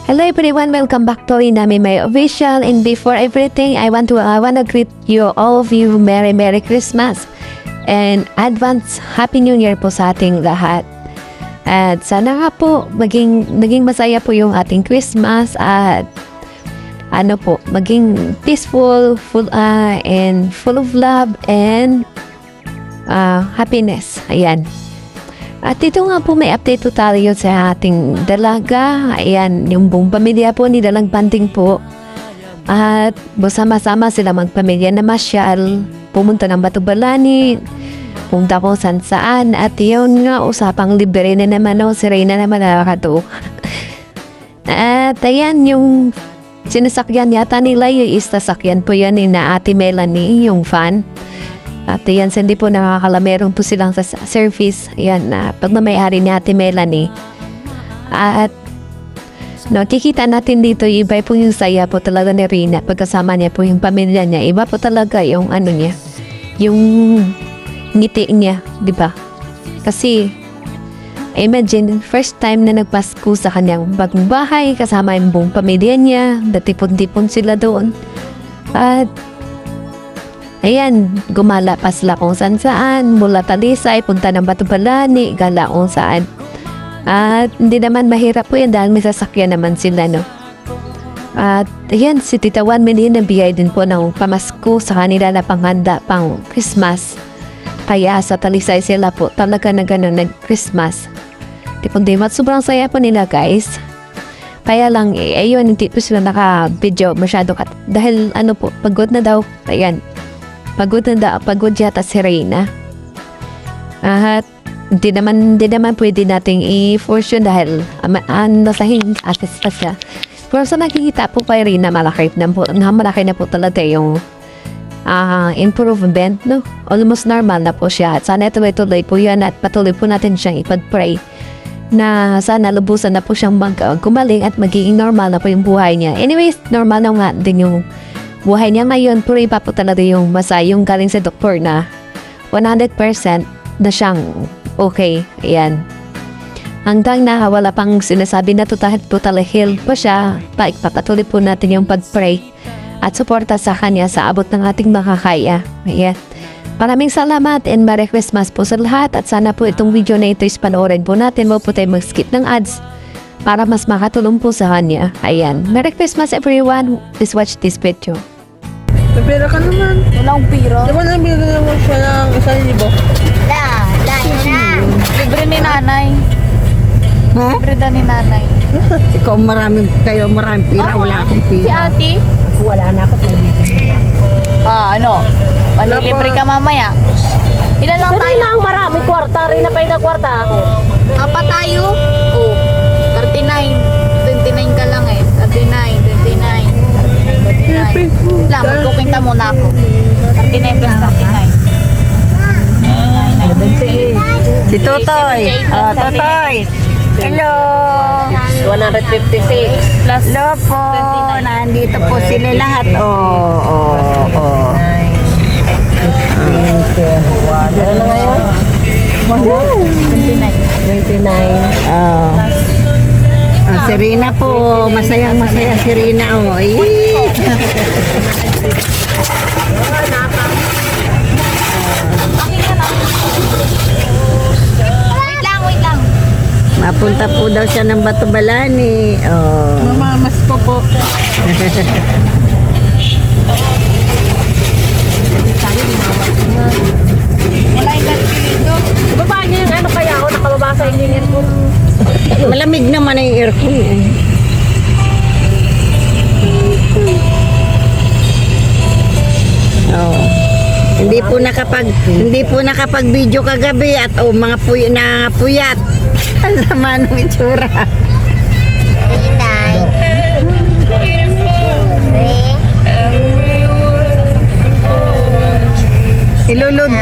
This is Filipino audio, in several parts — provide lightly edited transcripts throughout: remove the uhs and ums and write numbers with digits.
Hello everyone, welcome back to Inami My Official. And before everything, I want to greet you all of you Merry Christmas and advance Happy New Year po sa ating lahat. At sana nga po naging masaya po yung ating Christmas at maging peaceful, and full of love and happiness. Ayan. At dito nga po may update po tayo sa ating dalaga. Ayan, yung buong pamilya po nilalang banding po. At sama-sama sila magpamilya na masyal. Pumunta ng Batubalani. Pumunta po saan. At yun nga, usapang libre na naman si Reyna naman nakakato. At ayan, yung sinasakyan yata nila yung sasakyan po yan ni na Ate Melanie, yung fan. At yan, hindi po nakakala, meron po silang sa service. Yan, pagmamayari ni Ate Melanie. At kikita natin dito, iba po yung saya po talaga ni Rina. Pagkasama niya po yung pamilya niya, iba po talaga yung niya, yung ngiti niya, di ba? Kasi, imagine, first time na nagpasko sa kanyang bagong bahay, kasama yung buong pamilya niya, datipon-tipon sila doon. At ayan, gumala pa sila kung saan, mula Talisay, punta ng Batubalani, gala kung saan. At hindi naman mahirap po yan dahil may sasakyan naman sila, no? At ayan, si Tita Juan Melin nabigay din po ng pamasko sa kanila na panghanda pang Christmas. Kaya sa Talisay sila po talaga na gano'n nag-Christmas. Tipon-dimat, sobrang saya po nila, guys. Kaya lang, ayun, hindi po sila naka-video masyado dahil po, pagod na daw. Ayan. Pagod yata si Reyna. At hindi naman pwede nating i-force yun dahil nasahin atis pa siya. Pero sa nakikita po kay Reyna, malaki na po talaga yung improvement, no? Almost normal na po siya. At sana tuloy-tuloy po yan at patuloy po natin siyang ipag-pray na sana lubusan na po siyang gumaling at magiging normal na po yung buhay niya. Anyways, normal na nga din yung buhay niya ngayon, pero iba po talaga yung yung galing sa doktor na 100% na siyang okay. Ayan. Hanggang na wala pang sinasabi na total heal pa siya, ipapatuloy po natin yung pag-pray at suporta sa kanya sa abot ng ating makakaya. Ayan. Maraming salamat and Merry Christmas po sa lahat at sana po itong video na ito is panoorin po natin. Huwag po tayo mag-skip ng ads para mas makatulong po sa kanya. Ayan. Merry Christmas everyone. Please watch this video. May pera ka naman. Wala akong pira. Di ba nabili naman siya ng 1,000? Libre ni nanay. Ha? Libre daw ni nanay. Ikaw maraming pira, wala akong Si pira. ate? Wala na ako. Malilibre ka mamaya. Ilan lang tayo? ang maraming kwarta. Rin na pa yung kwarta ako. Apat tayo? Oo. 39. 29 ka lang eh. 39, 29. Lang, magkukwenta muna ako. 39 plus 39. Si Totoy. Totoy. Hello. 156. Plus Hello po. Nandito po sila lahat. Ano na ngayon? 29. Si Rina po. Masayang si Rina. Wait lang. Mapunta po daw siya ng Batubalani. Mamamas ko po. Wala yung dito. Baba niyo yung kaya ako nakababa sa inyo yung aircon. Malamig naman ang aircon. Hindi po nakapag-video kagabi at mga puyat. Ang sama ng itsura. Ilulod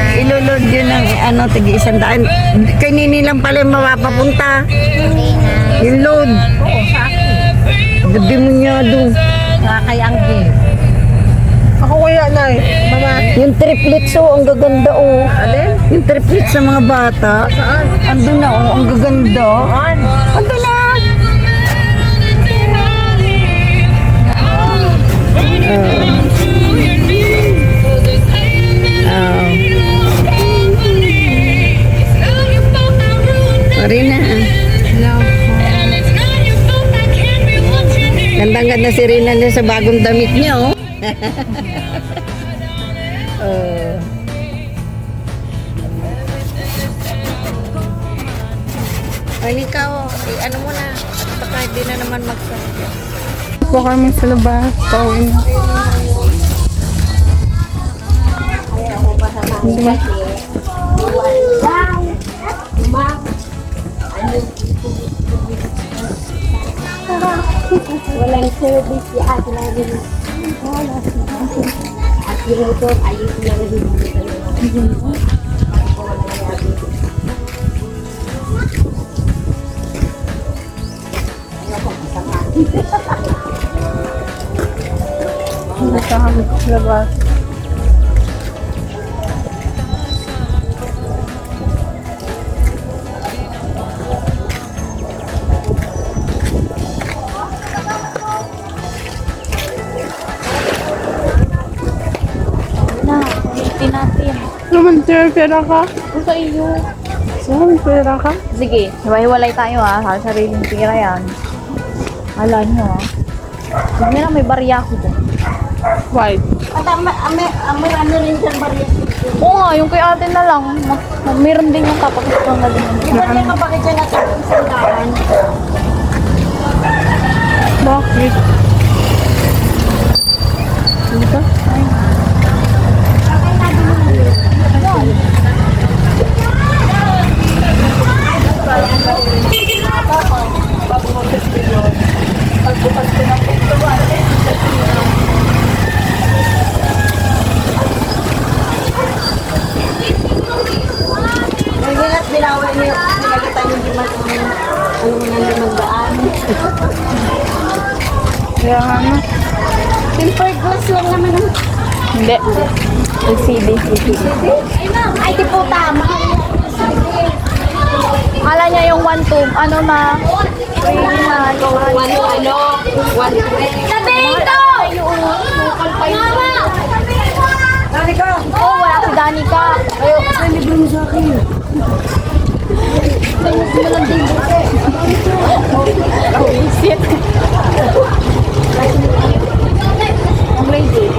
yun ng tigi 100. Kanini lang pala yung mapapunta. Yung load. Gabi mo niya doon. Kay Anggi. Ako kaya na Mama. Yung triplets ang gaganda Alin? Yung triplets sa mga bata. Saan? Andun na ang gaganda. Andun na. Rina. Gandang-ganda si Rina niya sa bagong damit niya, oh. Oh. Ay, ikaw, ano mo na, at baka hindi na naman magsabi. Po kami sa labas. Pauwi na. Diba? Walang service si ate na rin. At yung motor, ayun na rin. Punta kami sa labas. Na, ulitin natin. Naman, sir, pera ka? Kung sa iyo. Sir, pera ka? Sige, hiwa-hiwalay tayo ha. Sa sariling tira yan. Ala nyo ha. Huwag na may barya ako dyan. White. At ano rin dyan, Maria? Oo nga, yung kay ate na lang. Meron din yung kapag-gusto nga din. Di ba niya kapakit siya natin isang daan? Bakit? Dito? Nagilat, binawi niyo. Nilagatan yung ano mo na 500. Kaya nga na. Tempered glass lang naman. Hindi. LCD. Ay, di po tama. Kala niya yung 1-2. Ano na? Ready na. Yung Nabito! Mama! Danica! Oo, wala si Danica. Ayo. Ay, libre mo sa akin. Isip. Ang lady.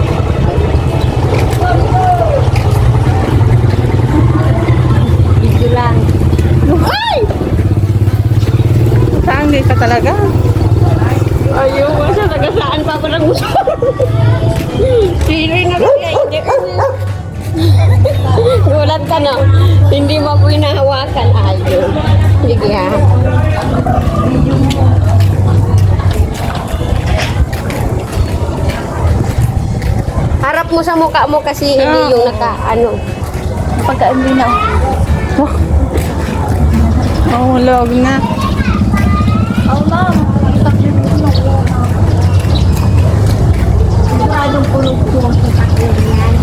Video lang. Saan di ka talaga? Ayaw mo siya. Tagasaan pa ako ng gusto. Siri na kaya hindi ko na. Gulat ka na. Hindi mo ako hinahawakan. Ayaw. Sige ha. Harap mo sa mukha mo kasi hindi yung naka-ano. Pagka-hindi na. Oo, log na. Oh, ma'am. Siguradong punong-punong sa sakyan yan.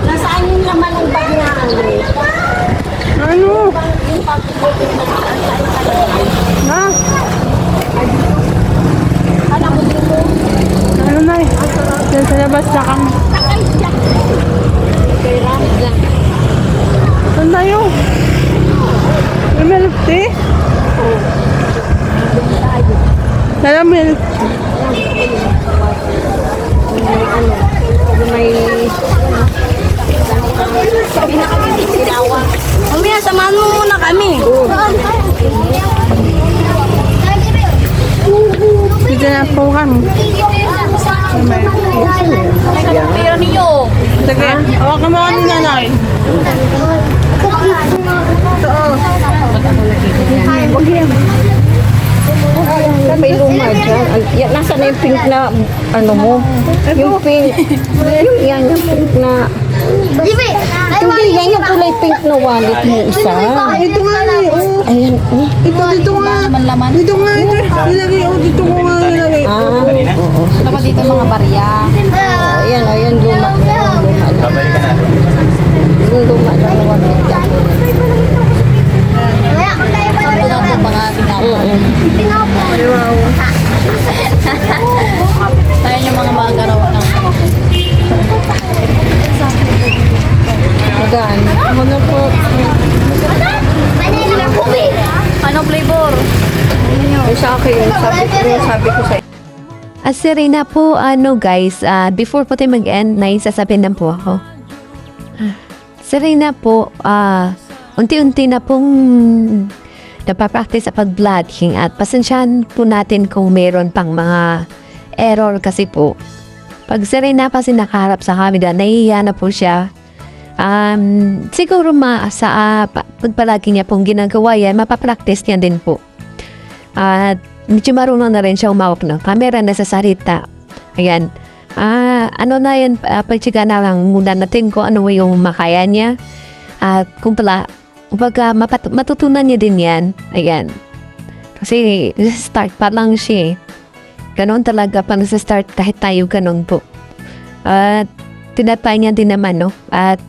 Nasaan yung laman ng bag na Andre? Ano? Yung pag-ibig na Ha? alam mo dito. Ano na eh? Diyan sa labas na kami. Pera lang. Saan tayo? May milk tea? Dala milk. May sabi na kami sinawa. Mamaya, samahan mo muna kami. Dito na po kami. Pera niyo. Sige, hawakan mo ni nanay. May luma dyan. Nasa na yung pink na ano mo? Yung pink. Yung yan, yung pink na Hindi, yan yung kulay pink na wallet mo isa. Ito nga eh. Oh. Ayan, oh. Dito nga. Laman-laman. Dito nga ito. Nilagay. Oh, dito ko nga nilagay. Oo. Dapat dito mga barya. Ayan, ayan, luma. Luma lang. Yung luma lang na wallet yan. Ito lang po mga ginagawa. Tayo yung mga garawa ng Magaan. Ano po? ano flavor? Yung sa akin, sabi ko sa Si Reyna po, guys, before po tayo mag-end, naisasabihin lang po ako. Si Reyna po, unti-unti na pong napapractice sa pag-vlogging at pasensyahan po natin kung meron pang mga error kasi po. Pag si Reyna kasi nakaharap sa camera, nahihiya na po siya. Siguro pagpalagi niya pong ginagawa yan, mapapractice niya din po. At medyo marunong na rin siya umawak ng camera na sa salita. Ayan. Ano na yan, pagtsiga na lang muna natin kung ano yung makaya niya. At kung matutunan niya din yan. Ayan. Kasi start pa lang siya. Ganon talaga pa sa start kahit tayo ganon po. At tinatry niya din naman, no? At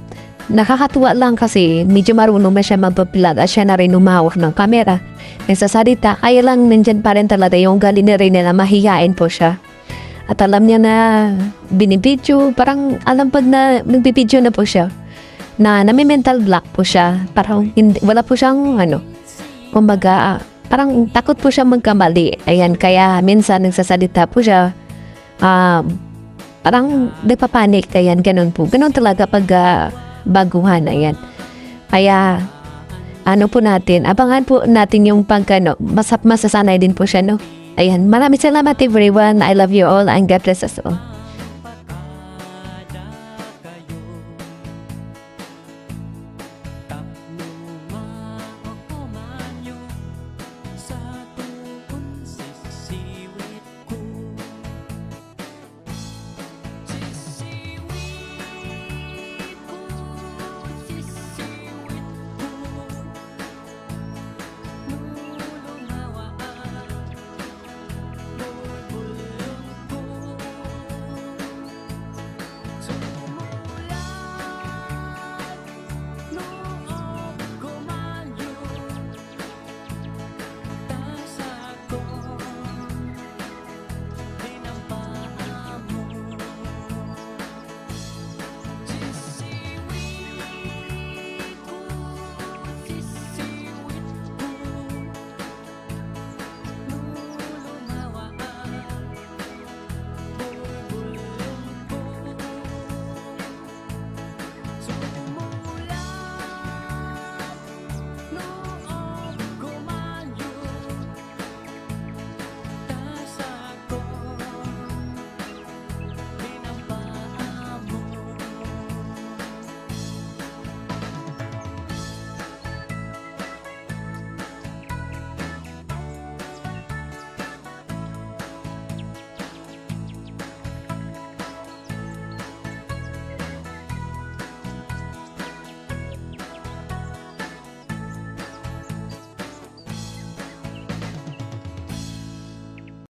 nakakatuwa lang kasi medyo marunong na siya mag-vlog at siya na rin umawak ng camera. Nagsasalita, kaya lang nandyan pa rin talaga yung galing na rin na mahihain po siya. At alam niya na binibidyo, parang alam pag na nagbibidyo na po siya, na nami-mental block po siya. Parang wala po siyang, kumbaga, parang takot po siya magkamali. Ayan, kaya minsan nagsasalita po siya, parang nagpapanik, ayan, ganun po. Ganun talaga pag baguhan, ayan. Kaya, po natin, abangan po natin yung masasanay din po siya, no? Ayan, maraming salamat everyone. I love you all and God bless us all.